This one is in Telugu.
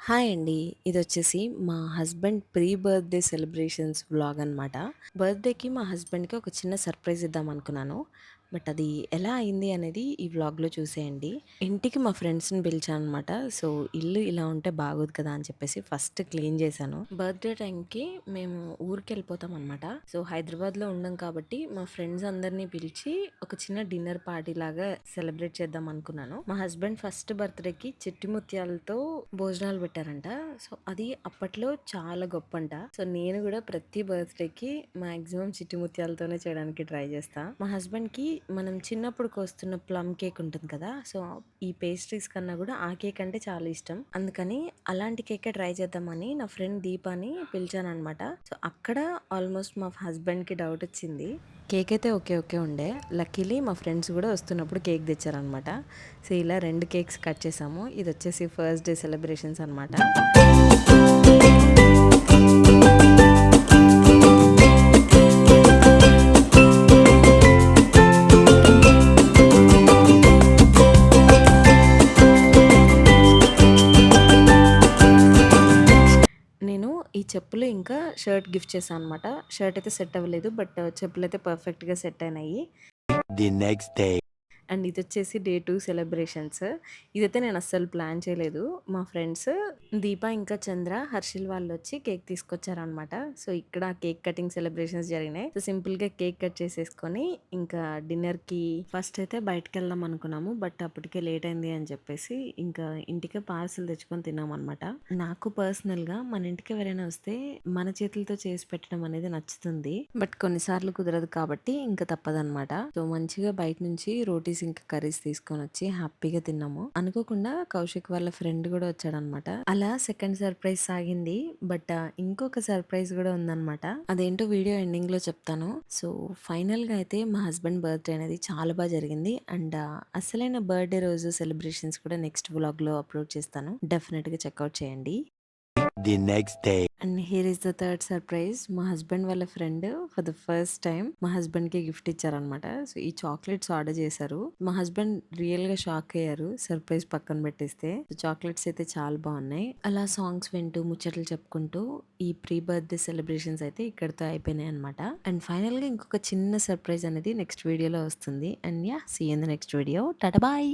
హాయ్ అండి. ఇదొచ్చేసి మా husband pre birthday celebrations vlog అనమాట. బర్త్‌డేకి మా హస్బెండ్‌కి ఒక చిన్న సర్ప్రైజ్ ఇద్దామనుకున్నాను. బట్ అది ఎలా అయింది అనేది ఈ వ్లాగ్‌లో చూసేయండి. ఇంటికి మా ఫ్రెండ్స్‌ని పిలిచాననమాట. సో, ఇల్లు ఇలా ఉంటే బాగోదు కదా అని చెప్పేసి ఫస్ట్ క్లీన్ చేశాను. బర్త్‌డే టైంకి మేము ఊరికెళ్ళిపోతామనమాట. సో, హైదరాబాద్‌లో ఉండం కాబట్టి మా ఫ్రెండ్స్ అందరిని పిలిచి ఒక చిన్న డిన్నర్ పార్టీ లాగా సెలబ్రేట్ చేద్దాం అనుకున్నాను. మా హస్బెండ్ ఫస్ట్ బర్త్‌డేకి చిట్టి ముత్యాలతో భోజనాలు పెట్టారంట. సో, అది అప్పట్లో చాలా గొప్పంట. సో, నేను కూడా ప్రతి బర్త్‌డేకి మాక్సిమం చిట్టి ముత్యాలతోనే చేయడానికి ట్రై చేస్తా. మా హస్బెండ్‌కి మనం చిన్నప్పుడు కోస్తున్న ప్లమ్ కేక్ ఉంటుంది కదా! సో, ఈ పేస్ట్రీస్ కన్నా కూడా ఆ కేక్ అంటే చాలా ఇష్టం. అందుకని అలాంటి కేకే ట్రై చేద్దామని నా ఫ్రెండ్ దీపాని పిలిచాననమాట. సో, అక్కడ ఆల్మోస్ట్ మా హస్బెండ్‌కి డౌట్ వచ్చింది. కేక్ అయితే ఓకే ఓకే ఉండే. లక్కీలీ మా ఫ్రెండ్స్ కూడా వస్తున్నప్పుడు కేక్ తెచ్చారనమాట. సో, ఇలా 2 కేక్స్ కట్ చేసాము. ఇదొచ్చేసి ఫస్ట్ డే సెలబ్రేషన్స్ అనమాట. నేను ఈ చెప్పులు ఇంకా షర్ట్ గిఫ్ట్ చేశాను అనమాట. షర్ట్ అయితే సెట్ అవ్వలేదు. బట్ చెప్పులైతే పర్ఫెక్ట్‌గా సెట్ అయినాయి. The next day. అండ్ ఇదొచ్చేసి డే 2 సెలబ్రేషన్స్. ఇదైతే నేను అస్సలు ప్లాన్ చేయలేదు. మా ఫ్రెండ్స్ దీప, ఇంకా చంద్ర, హర్షిల్ వాళ్ళొచ్చి కేక్ తీసుకొచ్చారనమాట. సో, ఇక్కడ కేక్ కటింగ్ సెలబ్రేషన్స్ జరిగినాయి. సో, సింపుల్‌గా కేక్ కట్ చేసేసుకొని ఇంకా డిన్నర్‌కి ఫస్ట్ అయితే బయటికెళ్దాం అనుకున్నాము. బట్ అప్పటికే లేట్ అయింది అని చెప్పేసి ఇంకా ఇంటికే పార్సెల్ తెచ్చుకొని తిన్నామనమాట. నాకు పర్సనల్‌గా మన ఇంటికి ఎవరైనా వస్తే మన చేతులతో చేసి పెట్టడం అనేది నచ్చుతుంది. బట్ కొన్నిసార్లు కుదరదు కాబట్టి ఇంకా తప్పదనమాట. సో, మంచిగా బయట నుంచి రోటీస్ ఇంకా కర్రీస్ తీసుకొని వచ్చి హ్యాపీగా తిన్నాము. అనుకోకుండా కౌశిక్ వాళ్ళ ఫ్రెండ్ కూడా వచ్చాడనమాట. అలా సెకండ్ సర్ప్రైజ్ సాగింది. బట్ ఇంకొక సర్ప్రైజ్ కూడా ఉందన్నమాట. అదేంటో వీడియో ఎండింగ్ లో చెప్తాను. సో, ఫైనల్ గా అయితే మా హస్బెండ్ బర్త్డే అనేది చాలా బాగా జరిగింది. అండ్ అసలైన బర్త్డే రోజు సెలబ్రేషన్స్ కూడా నెక్స్ట్ వ్లాగ్ లో అప్లోడ్ చేస్తాను. డెఫినెట్ గా చెక్అవుట్ చేయండి. The next day. And here is the third surprise. మా హస్బెండ్ వాళ్ళ friend for the first time మా హస్బెండ్ కి గిఫ్ట్ ఇచ్చారనమాట. సో, ఈ చాక్లెట్స్ ఆర్డర్ చేశారు. మా హస్బెండ్ రియల్ గా షాక్ అయ్యారు సర్ప్రైజ్ పక్కన పెట్టేస్తే. చాక్లెట్స్ అయితే చాలా బాగున్నాయి. అలా సాంగ్స్ వింటూ ముచ్చట్లు చెప్పుకుంటూ ఈ ప్రీ బర్త్డే సెలబ్రేషన్స్ అయితే ఇక్కడితో అయిపోయినాయి అనమాట. అండ్ ఫైనల్ గా ఇంకొక చిన్న సర్ప్రైజ్ అనేది నెక్స్ట్ వీడియోలో వస్తుంది. And yeah, see in the next video. Tata bye.